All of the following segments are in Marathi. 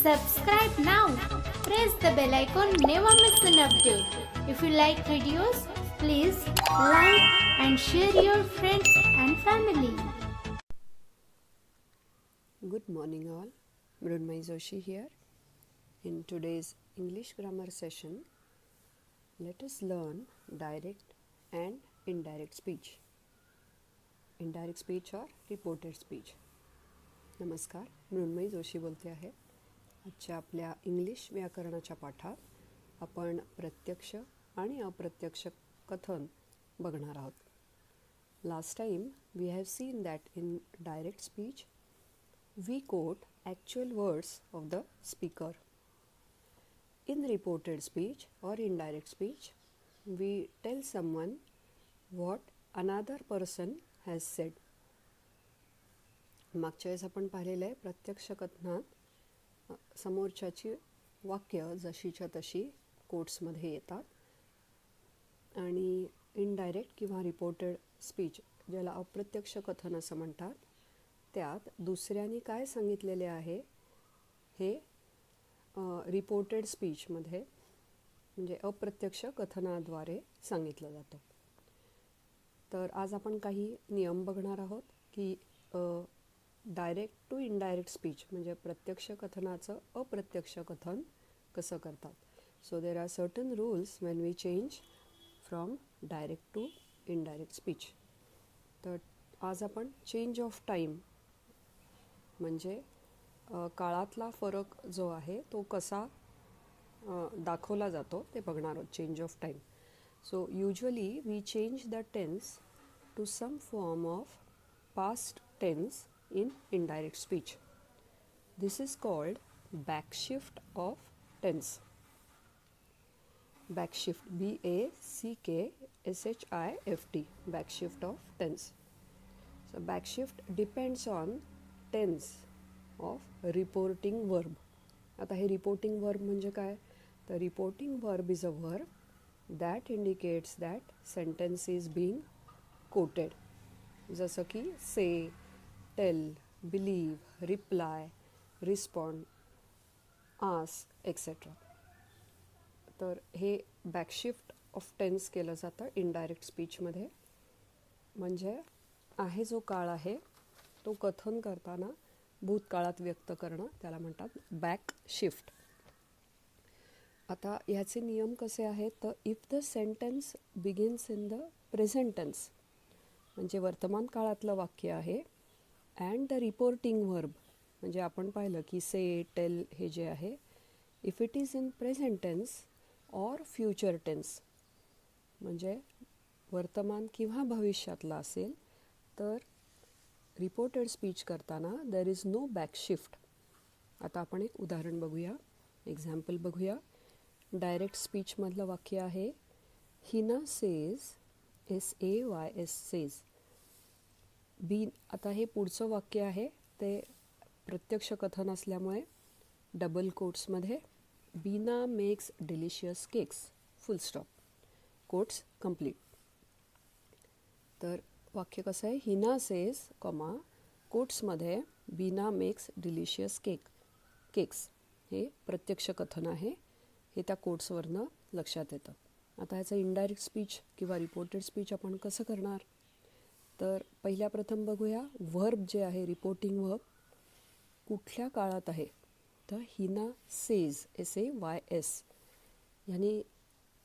Subscribe now. Press the bell icon. Never miss an update. If you like videos, please like and share your friends and family. Good morning all. Mrunmayee Joshi here. In today's English grammar session, let us learn direct and indirect speech. Indirect speech or reported speech. नमस्कार, मृण्मयी जोशी बोलते आहे. आजच्या आपल्या इंग्लिश व्याकरणाच्या पाठात आपण प्रत्यक्ष आणि अप्रत्यक्ष कथन बघणार आहोत. Last time we have seen that in direct speech we quote actual words of the speaker. In reported speech or indirect speech, we tell someone what another person has said. मागच्या वेळेस आपण पाहिलेलं आहे प्रत्यक्ष कथनात समोरच्याची वाक्य जशीच्या तशी कोट्समध्ये येतात आणि इनडायरेक्ट किंवा रिपोर्टेड स्पीच ज्याला अप्रत्यक्ष कथन असं म्हणतात त्यात दुसऱ्याने काय सांगितलेले आहे हे रिपोर्टेड स्पीचमध्ये म्हणजे अप्रत्यक्ष कथनाद्वारे सांगितलं जातं. तर आज आपण काही नियम बघणार आहोत की डायरेक्ट टू इनडायरेक्ट स्पीच म्हणजे प्रत्यक्ष कथनाचं अप्रत्यक्ष कथन कसं करतात. So there are certain rules when we change from direct to indirect speech. तर आज आपण चेंज ऑफ टाईम म्हणजे काळातला फरक जो आहे तो कसा दाखवला जातो ते बघणार आहोत. Change of time. So usually we change the tense to some form of past tense in indirect speech. This is called backshift of tense. Backshift BACKSHIFT backshift of tense. So backshift depends on tense of reporting verb. आता हे reporting verb म्हणजे काय? तर reporting verb is a verb that indicates that sentence is being quoted. जसं की say, tell, believe, reply, respond, ask, etc. तर हे backshift of tense केलं जातं indirect speechमध्ये. म्हणजे आहे जो काळ आहे तो कथन करताना भूतकाळात व्यक्त करणं त्याला म्हणतात बॅक शिफ्ट. आता ह्याचे नियम कसे आहेत तर if the sentence begins in the present tense म्हणजे वर्तमान काळातलं वाक्य आहे अँड द रिपोर्टिंग वर्ब म्हणजे आपण पाहिलं की से टेल हे जे आहे if it is in present tense or future tense म्हणजे वर्तमान किंवा भविष्यातला असेल तर रिपोर्टेड स्पीच करताना there is no back shift. आता आपण एक उदाहरण बघूया, एक्झाम्पल बघूया. डायरेक्ट स्पीचमधलं वाक्य आहे Hina says SAYS says B. आता हे पुढचं वाक्य आहे ते प्रत्यक्ष कथन असल्यामुळे डबल कोट्समध्ये Beena makes delicious cakes full stop quotes complete. तर वाक्य कसं आहे हिना सेज कॉमा कोट्समध्ये बीना मेक्स डिलिशियस केक्स हे प्रत्यक्ष कथन आहे. हे त्या कोट्सवरनं लक्षात येतं. आता ह्याचं इनडायरेक्ट स्पीच किंवा रिपोर्टेड स्पीच आपण कसं करणार तर पहिल्या प्रथम बघूया व्हर्ब जे आहे रिपोर्टिंग व्हर्ब कुठल्या काळात आहे तर हिना सेज SAYS ह्यानी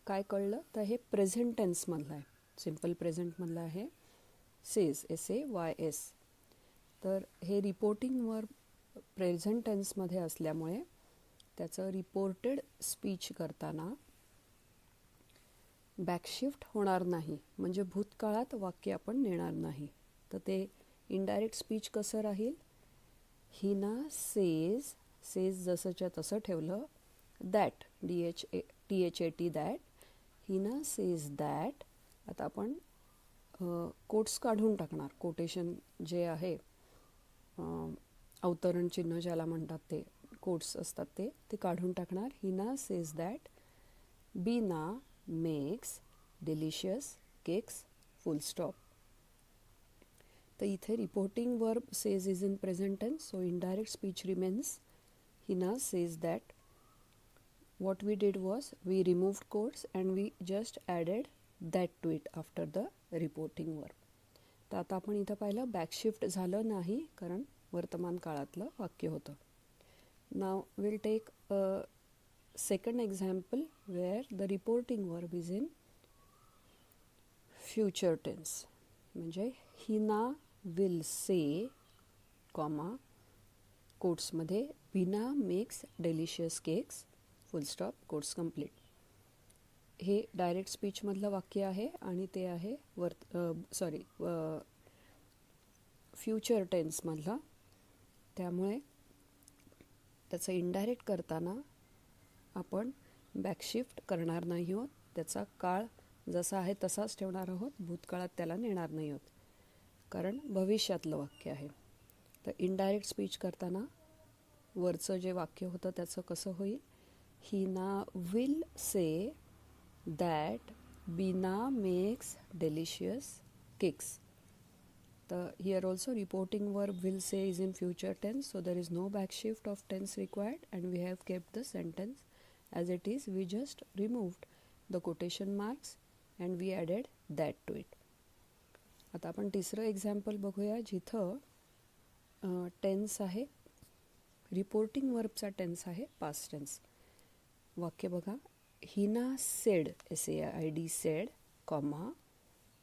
काय कळलं तर हे प्रेझेंट टेन्समधलं आहे, सिम्पल प्रेझेंटमधलं आहे सेज SAYS. तर हे रिपोर्टिंग वर्ब प्रेझेंट टेन्समध्ये असल्यामुळे त्याचं रिपोर्टेड स्पीच करताना बॅकशिफ्ट होणार नाही म्हणजे भूतकाळात वाक्य आपण नेणार नाही. तर ते इनडायरेक्ट स्पीच कसं राहील हिना सेज जसंच्या तसं ठेवलं that THAT that Hina says that. आता आपण कोट्स काढून टाकणार. कोटेशन जे आहे अवतरण चिन्ह ज्याला म्हणतात ते कोट्स असतात ते काढून टाकणार. Hina says that Bina makes delicious cakes full stop. तर इथे reporting verb says is in present tense so indirect speech remains Hina says that what we did was we removed quotes and we just added that to it after the reporting verb. तर आता आपण इथं पाहिलं बॅकशिफ्ट झालं नाही कारण वर्तमान काळातलं वाक्य होतं. Now will take a second example where the reporting verb is in future tense. म्हणजे हिना विल से कॉमा कोट्समध्ये Beena makes delicious cakes full stop quotes complete. हे डायरेक्ट स्पीचमधलं वाक्य आहे आणि ते आहे फ्युचर टेन्समधलं. त्यामुळे त्याचं इनडायरेक्ट करताना आपण बॅकशिफ्ट करणार नाही आहोत. त्याचा काळ जसा आहे तसाच ठेवणार आहोत. भूतकाळात त्याला नेणार नाही आहोत कारण भविष्यातलं वाक्य आहे. तर इनडायरेक्ट स्पीच करताना वरचं जे वाक्य होतं त्याचं कसं होईल, Hina will say that Bina makes delicious cakes. तर here also reporting verb will say is in future tense, so there is no backshift of tense required and we have kept the sentence as it is. We just removed the quotation marks and we added that to it. आता आपण तिसरं एक्झाम्पल बघूया जिथं टेन्स आहे, रिपोर्टिंग वर्बचा टेन्स आहे पास्ट टेन्स. वाक्य बघा, Hina sed SAID said comma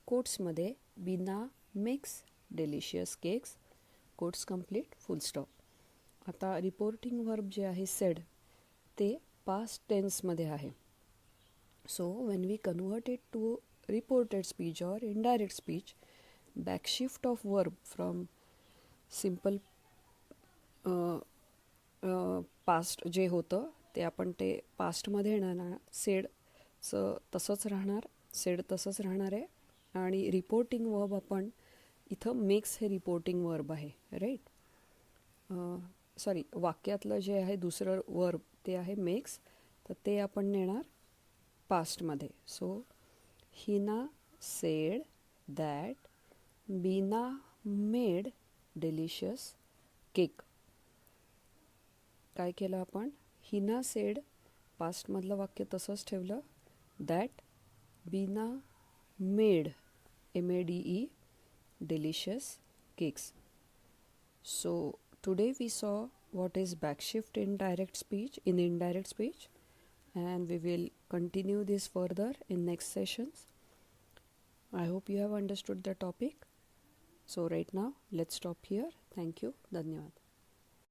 कोट्समध्ये Beena makes delicious cakes quotes complete full stop. आता रिपोर्टिंग वर्ब जे आहे सेड ते पास्ट टेन्समध्ये आहे. So when we convert it to reported speech और indirect speech, backshift of verb from simple past जे होतं ते आपण ते पास्टमध्ये येणार. सेडचं तसंच राहणार, सेड तसंच राहणार आहे. आणि रिपोर्टिंग वर्ब आपण इथं मेक्स हे रिपोर्टिंग वर्ब आहे, राईट. वाक्यातलं जे आहे दुसरं वर्ब ते आहे मेक्स, तर ते आपण नेणार पास्टमध्ये. So Hina said that Beena made delicious cake. काय केलं आपण, हिना सेड पास्टमधलं वाक्य तसंच ठेवलं, that Beena made MADE delicious cakes. So today we saw what is backshift in indirect speech, and we will continue this further in next sessions. I hope you have understood the topic. So right now let's stop here. Thank you. Dhanyawad.